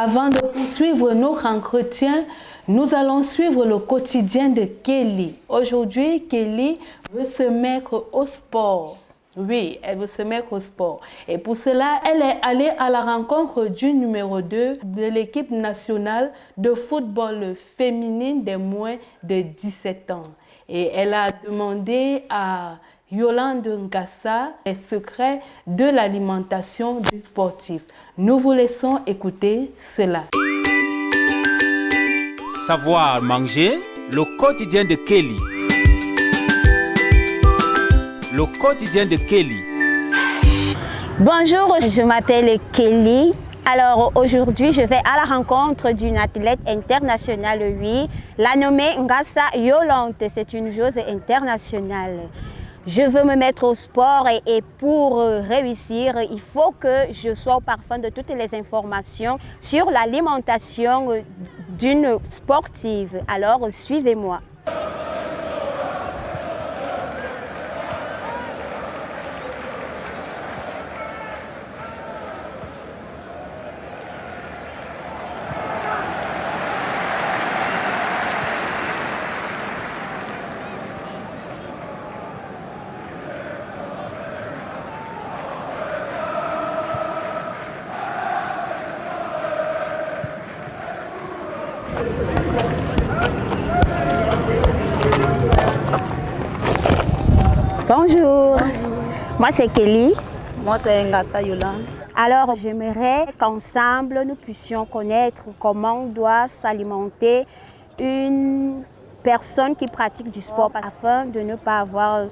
Avant de poursuivre notre entretien, nous allons suivre le quotidien de Kelly. Aujourd'hui, Kelly veut se mettre au sport. Oui, elle veut se mettre au sport. Et pour cela, elle est allée à la rencontre du numéro 2 de l'équipe nationale de football féminine des moins de 17 ans. Et elle a demandé à Yolande Ngassa les secrets de l'alimentation du sportif. Nous vous laissons écouter cela. Savoir manger, le quotidien de Kelly. Le quotidien de Kelly. Bonjour, je m'appelle Kelly. Alors aujourd'hui, je vais à la rencontre d'une athlète internationale, oui, la nommée Ngassa Yolande. C'est une joueuse internationale. Je veux me mettre au sport et pour réussir, il faut que je sois au parfum de toutes les informations sur l'alimentation d'une sportive. Alors suivez-moi. Bonjour. Moi c'est Kelly. Moi c'est Ngassa Yolande. Alors j'aimerais qu'ensemble nous puissions connaître comment doit s'alimenter une personne qui pratique du sport afin de ne pas avoir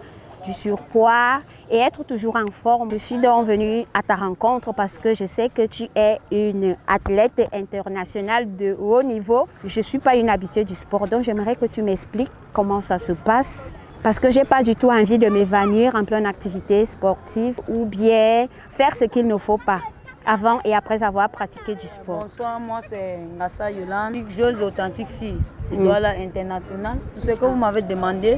du surpoids et être toujours en forme. Je suis donc venue à ta rencontre parce que je sais que tu es une athlète internationale de haut niveau. Je ne suis pas une habituée du sport, donc j'aimerais que tu m'expliques comment ça se passe. Parce que je n'ai pas du tout envie de m'évanouir en pleine activité sportive ou bien faire ce qu'il ne faut pas avant et après avoir pratiqué du sport. Bonsoir, moi c'est Ngassa Yolande, joueuse authentique fille de Douala internationale. Tout ce que vous m'avez demandé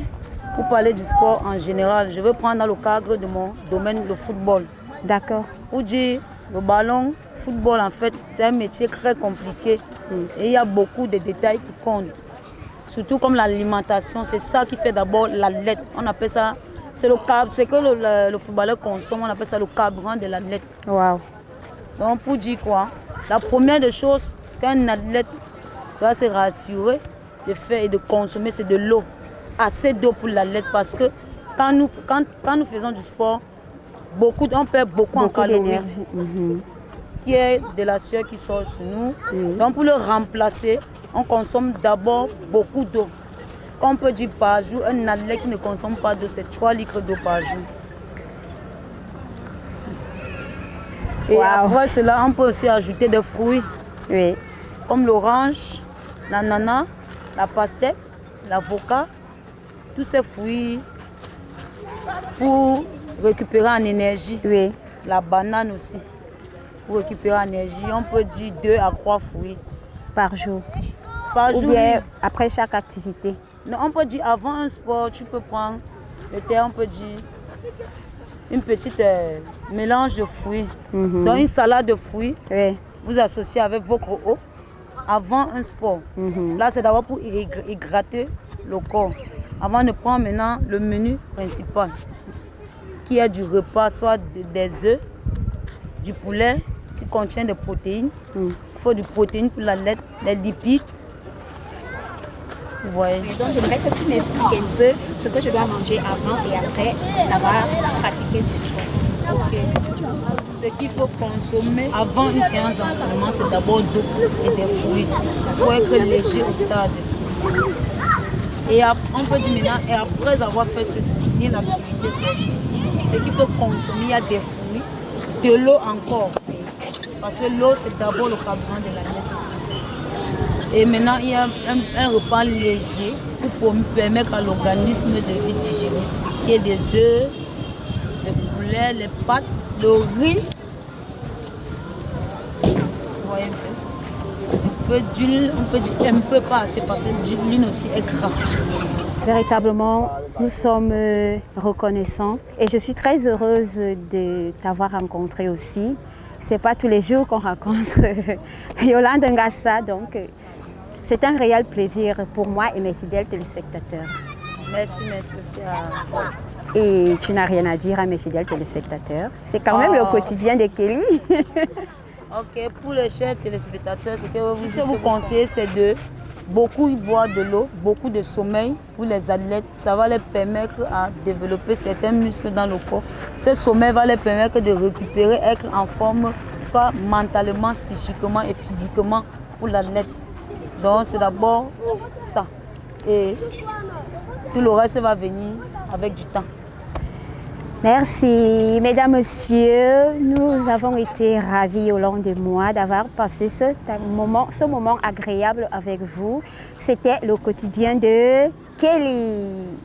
pour parler du sport en général, je veux prendre dans le cadre de mon domaine, le football. D'accord. Pour dire, le ballon, football en fait, c'est un métier très compliqué et il y a beaucoup de détails qui comptent. Surtout comme l'alimentation, c'est ça qui fait d'abord l'athlète. On appelle ça, c'est le carburant, c'est que le footballeur consomme, on appelle ça le carburant de l'athlète. Wow. Donc pour dire quoi, la première des choses qu'un athlète doit se rassurer de faire et de consommer, c'est de l'eau. Assez d'eau pour l'athlète parce que quand nous faisons du sport, on perd beaucoup en calories. Qui est de la sueur qui sort sur nous. Donc pour le remplacer, on consomme d'abord beaucoup d'eau. Comme on peut dire par jour, un athlète qui ne consomme pas d'eau, c'est 3 litres d'eau par jour. Et après cela, on peut aussi ajouter des fruits. Oui. Comme l'orange, l'ananas, la pastèque, l'avocat. Tous ces fruits pour récupérer en énergie. Oui. La banane aussi. Pour récupérer en énergie, on peut dire 2 à 3 fruits. Par jour. Par jour, ou bien après chaque activité. Non, on peut dire avant un sport, tu peux prendre le thé, on peut dire une petite mélange de fruits. Donc une salade de fruits, oui. Vous associez avec votre eau avant un sport. Là, c'est d'abord pour hydrater le corps. Avant de prendre maintenant le menu principal, qui est du repas, soit des œufs, du poulet, qui contient des protéines. Il faut du protéine pour l'athlète, des lipides. Vous voyez. Donc j'aimerais que tu m'expliques un peu ce que je dois manger avant et après avoir pratiqué du sport. Ok. Ce qu'il faut consommer avant une séance d'entraînement, c'est d'abord d'eau et des fruits pour être léger au stade. Et on peut dire maintenant, et après avoir fait finir l'activité sportive, ce qu'il faut consommer, il y a des fruits, de l'eau encore. Parce que l'eau, c'est d'abord le carburant de la lettre. Et maintenant, il y a un repas léger pour permettre à l'organisme de digérer. Il y a des œufs, le poulet, les pâtes, le riz. Vous voyez un peu d'huile, on peut dire un peu pas assez parce que l'huile aussi est gras. Véritablement, nous sommes reconnaissants et je suis très heureuse de t'avoir rencontré aussi. Ce n'est pas tous les jours qu'on rencontre Yolande Ngassa. Donc, c'est un réel plaisir pour moi et mes fidèles téléspectateurs. Merci aussi à vous. Et tu n'as rien à dire à mes fidèles téléspectateurs. C'est quand même le quotidien de Kelly. Ok, pour les chers téléspectateurs, ce que vous conseillez, c'est de beaucoup boire de l'eau, beaucoup de sommeil pour les athlètes. Ça va leur permettre à développer certains muscles dans le corps. Ce sommeil va leur permettre de récupérer, être en forme, soit mentalement, psychiquement et physiquement pour l'athlète. Donc c'est d'abord ça. Et tout le reste va venir avec du temps. Merci, mesdames, messieurs. Nous avons été ravis au long de mois d'avoir passé ce moment agréable avec vous. C'était le quotidien de Kelly.